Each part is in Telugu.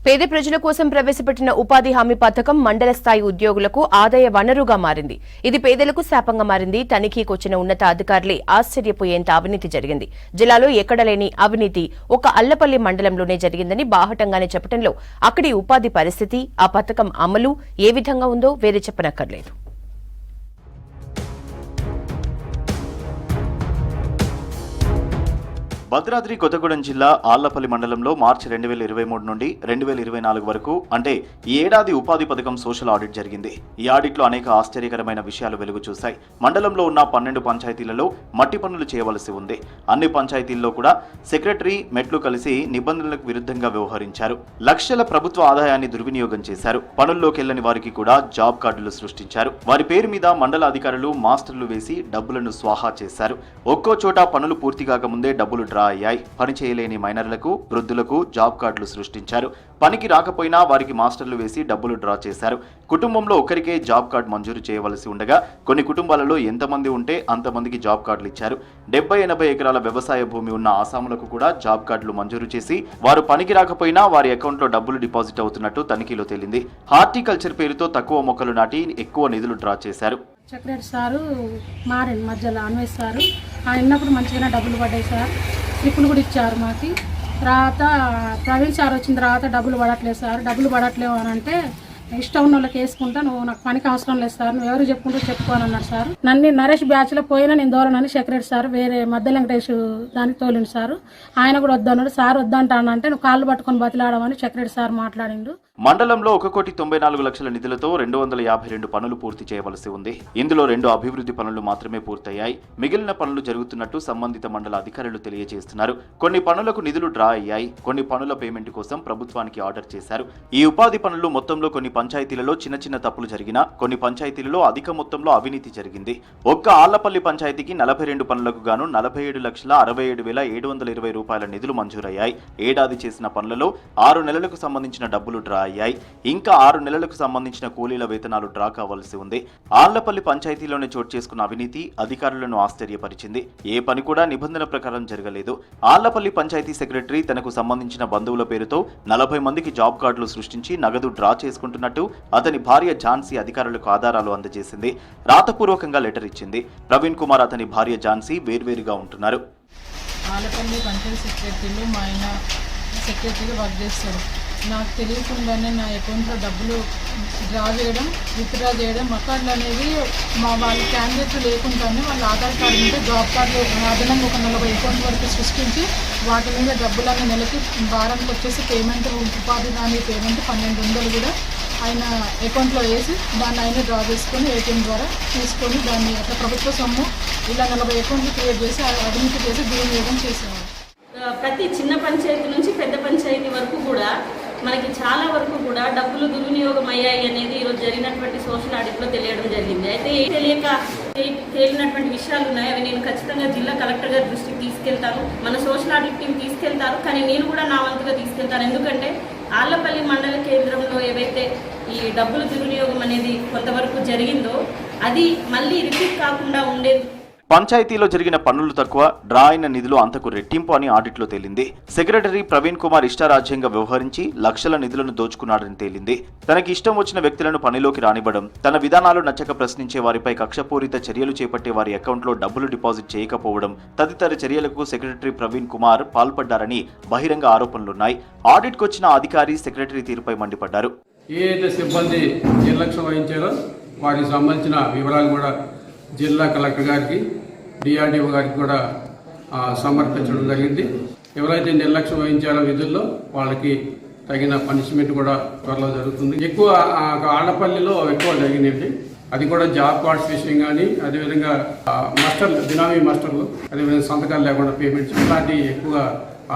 పేద ప్రజల కోసం ప్రవేశపెట్టిన ఉపాధి హామీ పథకం మండల స్థాయి ఉద్యోగులకు ఆదాయ వనరుగా మారింది. ఇది పేదలకు శాపంగా మారింది. తనిఖీకి వచ్చిన ఉన్నత అధికారులే ఆశ్చర్యపోయేంత అవినీతి జరిగింది. జిల్లాలో ఎక్కడ లేని అవినీతి ఒక అల్లపల్లి మండలంలోనే జరిగిందని బాహటంగానే చెప్పడంలో అక్కడి ఉపాధి పరిస్థితి, ఆ పథకం అమలు ఏ విధంగా ఉందో వేరే చెప్పనక్కర్లేదు. భద్రాద్రి కొత్తగూడెం జిల్లా ఆళ్లపల్లి మండలంలో మార్చి 2023 నుండి 2024 వరకు అంటే ఈ ఏడాది ఉపాధి పథకం సోషల్ ఆడిట్ జరిగింది. ఈ ఆడిట్లో అనేక ఆశ్చర్యకరమైన విషయాలు వెలుగు చూశాయి. మండలంలో ఉన్న 12 పంచాయతీలలో మట్టి పనులు చేయవలసి ఉంది. అన్ని పంచాయతీల్లో కూడా సెక్రటరీ మెట్లు కలిసి నిబంధనలకు విరుద్ధంగా వ్యవహరించారు. లక్షల ప్రభుత్వ ఆదాయాన్ని దుర్వినియోగం చేశారు. పనుల్లోకెళ్లని వారికి కూడా జాబ్ కార్డులు సృష్టించారు. వారి పేరు మీద మండల అధికారులు మాస్టర్లు వేసి డబ్బులను స్వాహా చేశారు. ఒక్కో చోట పనులు పూర్తి కాకముందే డబ్బులు డ్రా అయ్యాయి. పని చేయలేని మైనర్లకు, వృద్ధులకు జాబ్ కార్డులు సృష్టించారు. పనికి రాకపోయినా వారికి మాస్టర్లు వేసి డబ్బులు డ్రా చేశారు. కుటుంబంలో ఒకరికే జాబ్ కార్డు మంజూరు చేయవలసి ఉండగా కొన్ని కుటుంబాలలో ఎంతమంది ఉంటే అంతమందికి జాబ్ కార్డులు ఇచ్చారు. 70-80 ఎకరాల వ్యవసాయ భూమి ఉన్న ఆసాములకు కూడా జాబ్ కార్డులు మంజూరు చేసి వారు పనికి రాకపోయినా వారి అకౌంట్లో డబ్బులు డిపాజిట్ అవుతున్నట్టు తనిఖీలో తేలింది. హార్టికల్చర్ పేరుతో తక్కువ మొక్కలు నాటి ఎక్కువ నిధులు డ్రా చేశారు. సెక్రటరీ సారు మారండి మధ్యలో అన్వేష్ సారు ఆయన ఉన్నప్పుడు మంచిగానే డబ్బులు పడ్డాయి సార్. స్లిప్పులు కూడా ఇచ్చారు మాకు. తర్వాత ప్రవీణ్ సార్ వచ్చిన తర్వాత డబ్బులు పడట్లేదు సార్, డబ్బులు పడట్లేవు అని అంటే ఇష్టం ఉన్న వాళ్ళకి వేసుకుంటా, నువ్వు నాకు పనికి అవసరం లేదు సార్, నువ్వు ఎవరు చెప్పుకుంటూ చెప్పుకోని అన్నారు సార్. నన్ను నరేష్ బ్యాచ్లో పోయినా నేను దూరనని సెక్రటరీ సార్ వేరే మధ్య వెంకటేష్ దానికి తోలిండు సార్. ఆయన కూడా వద్దన్నాడు సార్. వద్దంటానంటే నువ్వు కాళ్ళు పట్టుకొని బతిలాడమని సెక్రటరీ సార్ మాట్లాడిండు. మండలంలో 1,94,00,000 నిధులతో 252 పనులు పూర్తి చేయవలసి ఉంది. ఇందులో 2 అభివృద్ధి పనులు మాత్రమే పూర్తయ్యాయి. మిగిలిన పనులు జరుగుతున్నట్టు సంబంధిత మండల అధికారులు తెలియజేస్తున్నారు. కొన్ని పనులకు నిధులు డ్రా అయ్యాయి. కొన్ని పనుల పేమెంట్ కోసం ప్రభుత్వానికి ఆర్డర్ చేశారు. ఈ ఉపాధి పనులు మొత్తంలో కొన్ని పంచాయతీలలో చిన్న చిన్న తప్పులు జరిగినా కొన్ని పంచాయతీలలో అధిక మొత్తంలో అవినీతి జరిగింది. ఒక్క ఆళ్లపల్లి పంచాయతీకి 42 పనులకు గాను 47,67,720 రూపాయల నిధులు మంజూరయ్యాయి. ఏడాది చేసిన పనులలో 6 నెలలకు సంబంధించిన డబ్బులు డ్రా అయ్యాయి. ఇంకా 6 నెలలకు సంబంధించిన కూలీల వేతనాలు డ్రా కావాల్సి ఉంది. ఆళ్లపల్లి పంచాయతీలోనే చోటు చేసుకున్న అవినీతి అధికారులను ఆశ్చర్యపరిచింది. ఏ పని కూడా నిబంధన ప్రకారం జరగలేదు. ఆళ్లపల్లి పంచాయతీ సెక్రటరీ తనకు సంబంధించిన బంధువుల పేరుతో 40 మందికి జాబ్ కార్డులు సృష్టించి నగదు డ్రా చేసుకుంటున్నట్టు అతని భార్య ఝాన్సీ అధికారులకు ఆధారాలు అందజేసింది. రాతపూర్వకంగా లెటర్ ఇచ్చింది. ప్రవీణ్ కుమార్ అతని భార్య ఝాన్సీ వేర్వేరుగా ఉంటున్నారు. ఆళ్లపల్లి పంచాయతీ సెక్రటరీలో మా ఆయన సెక్రటరీగా వర్క్ చేస్తారు. నాకు తెలియకుండానే నా అకౌంట్లో డబ్బులు డ్రా చేయడం, విత్డ్రా చేయడం, అకౌంట్లు అనేవి మా వాళ్ళ క్యాండిడేట్లు లేకుండానే వాళ్ళ ఆధార్ కార్డు ఉంటే జాబ్ కార్డులు అదనంగా ఒక 40 అకౌంట్ వరకు సృష్టించి వాటి మీద డబ్బులన్నీ నెలకి వారానికి వచ్చేసి పేమెంట్, ఉపాధి హామీ పేమెంట్ 1200 కూడా ఆయన అకౌంట్లో వేసి దాన్ని ఆయన డ్రా చేసుకొని ఏటీఎం ద్వారా తీసుకొని దాన్ని అట్లా ప్రభుత్వ సొమ్ము ఇలా 40 అకౌంట్లు క్రియేట్ చేసి అవినీతి చేసి దుర్వినియోగం చేసేవారు. ప్రతి చిన్న పంచాయతీ నుంచి పెద్ద పంచాయతీ వరకు కూడా మనకి చాలా వరకు కూడా డబ్బులు దుర్వినియోగం అయ్యాయి అనేది ఈరోజు జరిగినటువంటి సోషల్ ఆడిట్లో తెలియడం జరిగింది. అయితే తెలియక తేలినటువంటి విషయాలు ఉన్నాయి. అవి నేను ఖచ్చితంగా జిల్లా కలెక్టర్ గారి దృష్టికి తీసుకెళ్తాను. మన సోషల్ ఆడిట్ టీం తీసుకెళ్తారు. కానీ నేను కూడా నా వంతుగా తీసుకెళ్తాను. ఎందుకంటే ఆళ్లపల్లి మండల కేంద్రంలో ఏవైతే ఈ డబ్బులు దుర్వినియోగం అనేది కొంతవరకు జరిగిందో అది మళ్ళీ రిపీట్ కాకుండా ఉండేది. పంచాయతీలో జరిగిన పనులు తక్కువ, డ్రా అయిన నిధులు అంతకు రెట్టింపు అని ఆడిట్లో తేలింది. సెక్రటరీ ప్రవీణ్ కుమార్ ఇష్టారాజ్యంగా వ్యవహరించి లక్షల నిధులను దోచుకున్నాడని తేలింది. తనకి ఇష్టం వచ్చిన వ్యక్తులను పనిలోకి రానివ్వడం, తన విధానాలు నచ్చక ప్రశ్నించే వారిపై కక్షపూరిత చర్యలు చేపట్టే వారి అకౌంట్లో డబ్బులు డిపాజిట్ చేయకపోవడం తదితర చర్యలకు సెక్రటరీ ప్రవీణ్ కుమార్ పాల్పడ్డారని బహిరంగ ఆరోపణలున్నాయి. ఆడిట్కు వచ్చిన అధికారి సెక్రటరీ తీరుపై మండిపడ్డారు. ఏదైతే సిబ్బంది నిర్లక్ష్యం వహించారో వారికి సంబంధించిన వివరాలు కూడా జిల్లా కలెక్టర్ గారికి, డిఆర్డీఓ గారికి కూడా సమర్పించడం జరిగింది. ఎవరైతే నిర్లక్ష్యం వహించారో విధుల్లో వాళ్ళకి తగిన పనిష్మెంట్ కూడా త్వరలో జరుగుతుంది. ఎక్కువ ఆళ్లపల్లిలో ఎక్కువ జరిగిందండి. అది కూడా జాబ్ కార్డ్స్ విషయం కానీ, అదేవిధంగా మాస్టర్లు, బినామీ మాస్టర్లు, అదేవిధంగా సంతకాలు లేకుండా పేమెంట్స్ ఇలాంటివి ఎక్కువగా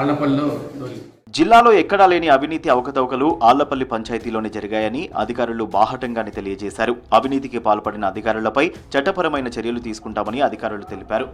ఆళ్లపల్లిలో జరిగింది. జిల్లాలో ఎక్కడా లేని అవినీతి అవకతవకలు ఆళ్లపల్లి పంచాయతీలోనే జరిగాయని అధికారులు బాహటంగానే తెలియజేశారు. అవినీతికి పాల్పడిన అధికారులపై చట్టపరమైన చర్యలు తీసుకుంటామని అధికారులు తెలిపారు.